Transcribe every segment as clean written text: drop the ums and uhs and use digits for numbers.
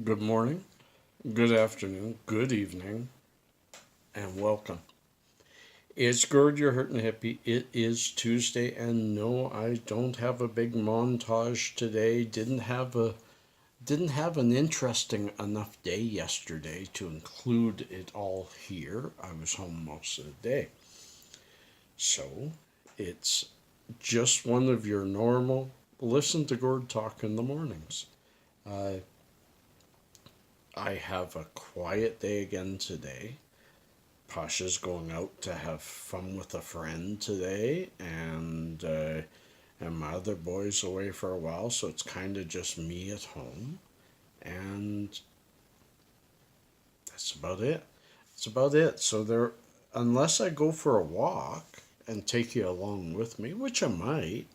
Good morning, good afternoon, good evening, and welcome. It's Gord, your hurtin' hippie. It is Tuesday, and no, I don't have a big montage today. Didn't have an interesting enough day yesterday to include it all here. I was home most of the day, so it's just one of your normal listen to Gord talk in the mornings. Uh, I have a quiet day again today. Pasha's going out to have fun with a friend today, and my other boy's away for a while, so it's kind of just me at home, and that's about it. That's about it. So there, unless I go for a walk and take you along with me, which I might,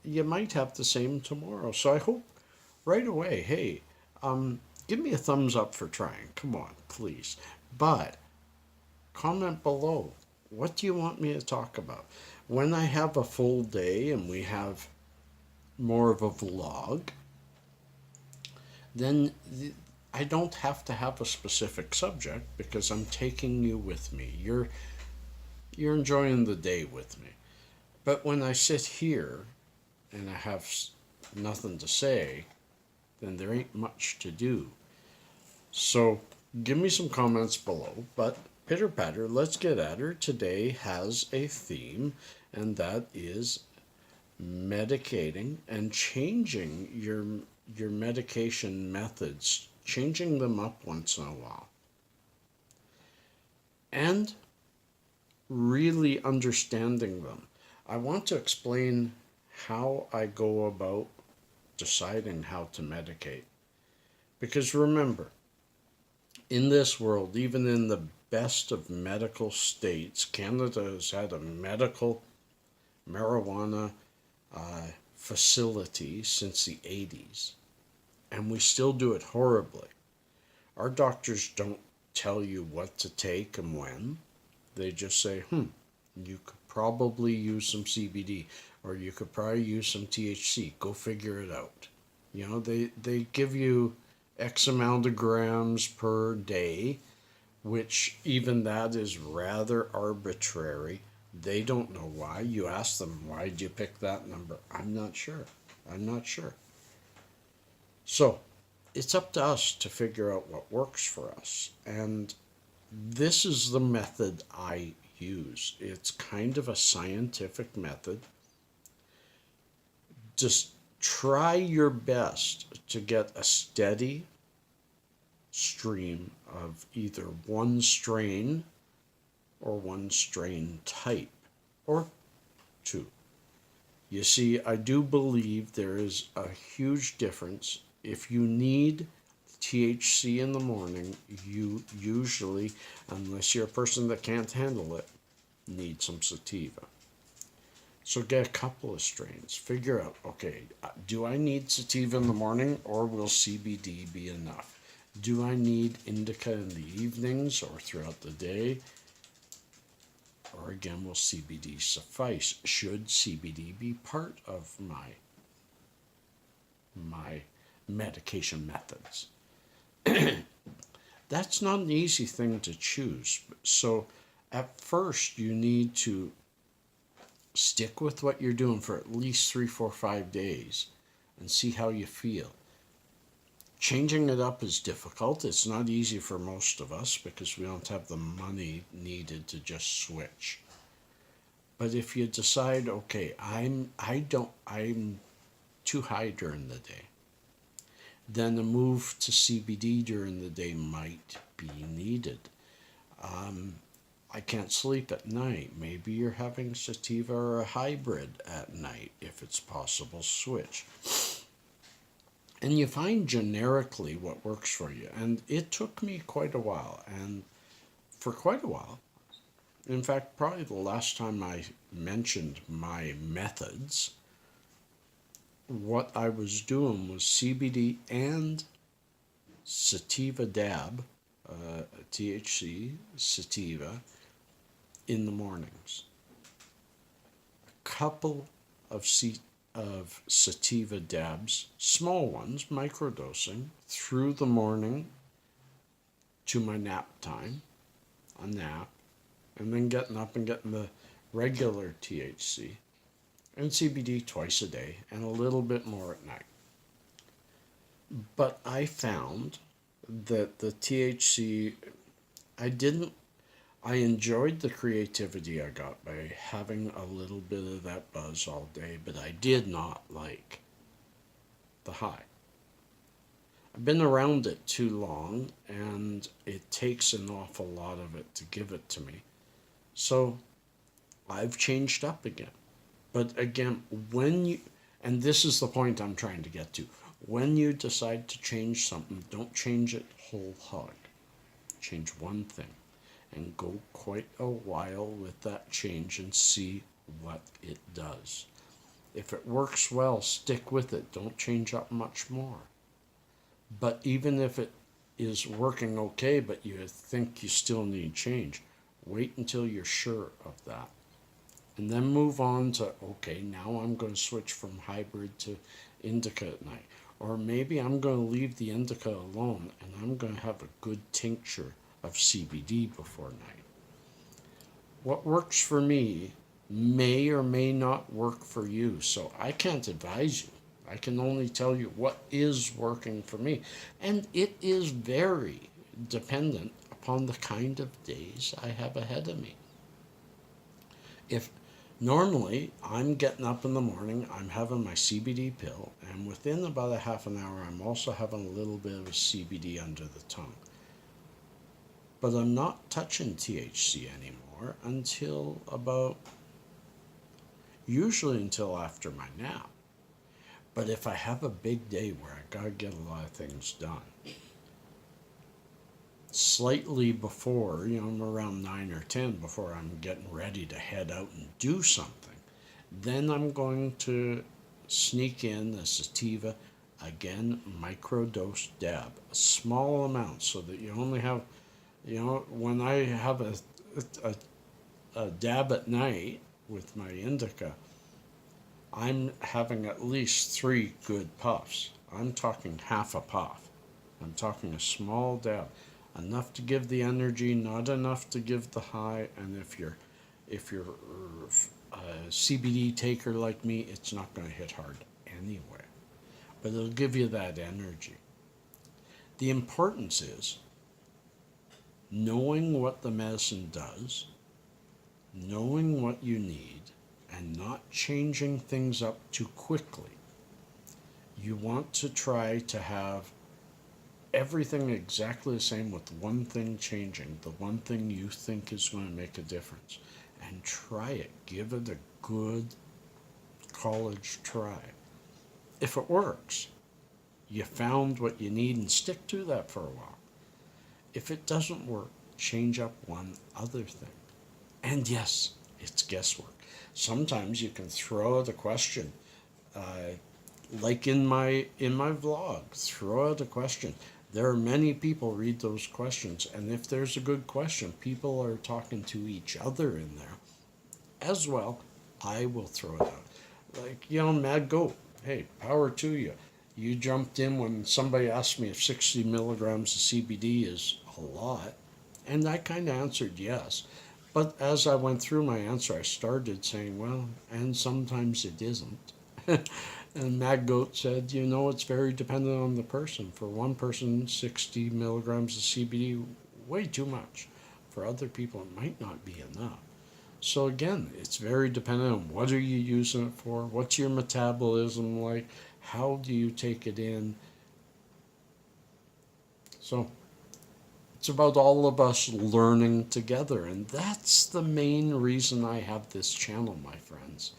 you might have the same tomorrow. So I hope right away, hey, give me a thumbs up for trying. Come on, please. But comment below. What do you want me to talk about? When I have a full day and we have more of a vlog, then I don't have to have a specific subject because I'm taking you with me. You're enjoying the day with me. But when I sit here and I have nothing to say, then there ain't much to do. So give me some comments below, but pitter patter, let's get at her. Today has a theme, and that is medicating and changing your medication methods, changing them up once in a while, and really understanding them. I want to explain how I go about deciding how to medicate. Because remember, in this world, even in the best of medical states, Canada has had a medical marijuana facility since the 80s, and we still do it horribly. Our doctors don't tell you what to take and when. They just say, you could probably use some CBD, or you could probably use some THC. Go figure it out. They give you X amount of grams per day, which even that is rather arbitrary. They don't know why. You ask them, why did you pick that number? I'm not sure. I'm not sure. So it's up to us to figure out what works for us. And this is the method I use. It's kind of a scientific method. Just try your best to get a steady stream of either one strain or one strain type, or two. You see, I do believe there is a huge difference. If you need THC in the morning, you usually, unless you're a person that can't handle it, need some sativa. So get a couple of strains. Figure out, okay, do I need sativa in the morning, or will CBD be enough? Do I need indica in the evenings or throughout the day? Or again, will CBD suffice? Should CBD be part of my medication methods? That's not an easy thing to choose. So at first, you need to stick with what you're doing for at least 3, 4, 5 days and see how you feel. Changing it up is difficult. It's not easy for most of us because we don't have the money needed to just switch. But if you decide, okay, I'm too high during the day, then a move to CBD during the day might be needed. I can't sleep at night. Maybe you're having sativa or a hybrid at night. If it's possible, switch. And you find generically what works for you. And it took me quite a while. And for quite a while, in fact, probably the last time I mentioned my methods, what I was doing was CBD and sativa dab, THC, sativa, in the mornings. A couple of of sativa dabs, small ones, microdosing, through the morning to my nap time, a nap, and then getting up and getting the regular THC and CBD twice a day and a little bit more at night. But I found that the THC, I enjoyed the creativity I got by having a little bit of that buzz all day, but I did not like the high. I've been around it too long, and it takes an awful lot of it to give it to me. So I've changed up again. But again, and this is the point I'm trying to get to, when you decide to change something, don't change it whole hog. Change one thing and go quite a while with that change and see what it does. If it works well, stick with it. Don't change up much more. But even if it is working okay, but you think you still need change, wait until you're sure of that. And then move on to, okay, now I'm going to switch from hybrid to indica at night. Or maybe I'm going to leave the indica alone and I'm going to have a good tincture of CBD before night. What works for me may or may not work for you, so I can't advise you. I can only tell you what is working for me. And it is very dependent upon the kind of days I have ahead of me. If normally I'm getting up in the morning, I'm having my CBD pill, and within about a half an hour, I'm also having a little bit of a CBD under the tongue. But I'm not touching THC anymore usually until after my nap. But if I have a big day where I gotta get a lot of things done, slightly before, I'm around 9 or 10 before I'm getting ready to head out and do something, then I'm going to sneak in a sativa, again, microdose dab, a small amount so that you only have, when I have a dab at night with my indica, I'm having at least 3 good puffs. I'm talking half a puff. I'm talking a small dab. Enough to give the energy, not enough to give the high. And if you're a CBD taker like me, it's not going to hit hard anyway. But it'll give you that energy. The importance is knowing what the medicine does, knowing what you need, and not changing things up too quickly. You want to try to have everything exactly the same with one thing changing, the one thing you think is going to make a difference. And try it. Give it a good college try. If it works, you found what you need and stick to that for a while. If it doesn't work, change up one other thing. And yes, it's guesswork. Sometimes you can throw out a question, like in my vlog, throw out a question. There are many people read those questions, and if there's a good question, people are talking to each other in there as well. I will throw it out. Like, Mad Goat, hey, power to you. You jumped in when somebody asked me if 60 milligrams of CBD is a lot, and I kind of answered yes. But as I went through my answer, I started saying, well, and sometimes it isn't. And Mad Goat said, it's very dependent on the person. For one person, 60 milligrams of CBD, way too much. For other people, it might not be enough. So again, it's very dependent on what are you using it for, what's your metabolism like, how do you take it in. So it's about all of us learning together, and that's the main reason I have this channel, my friends,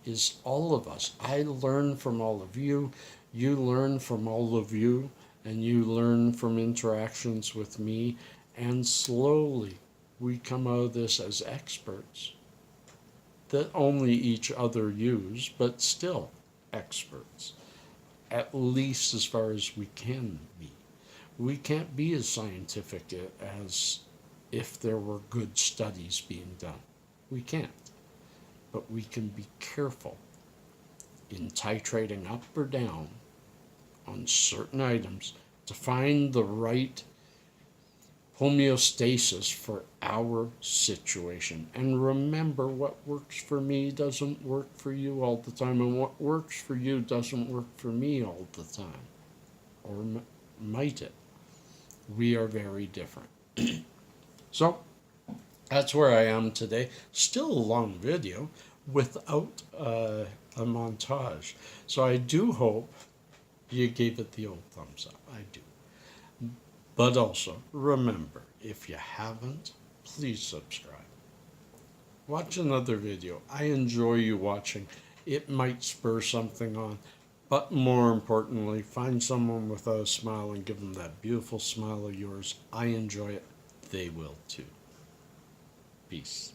is all of us. I learn from all of you, you learn from all of you, and you learn from interactions with me, and slowly we come out of this as experts that only each other use, but still experts, at least as far as we can be. We can't be as scientific as if there were good studies being done. We can't. But we can be careful in titrating up or down on certain items to find the right homeostasis for our situation. And remember, what works for me doesn't work for you all the time, and what works for you doesn't work for me all the time. Or might it? We are very different. So, that's where I am today. Still a long video without a montage. So I do hope you gave it the old thumbs up. I do. But also, remember, if you haven't, please subscribe. Watch another video. I enjoy you watching. It might spur something on. But more importantly, find someone without a smile and give them that beautiful smile of yours. I enjoy it. They will too. Peace.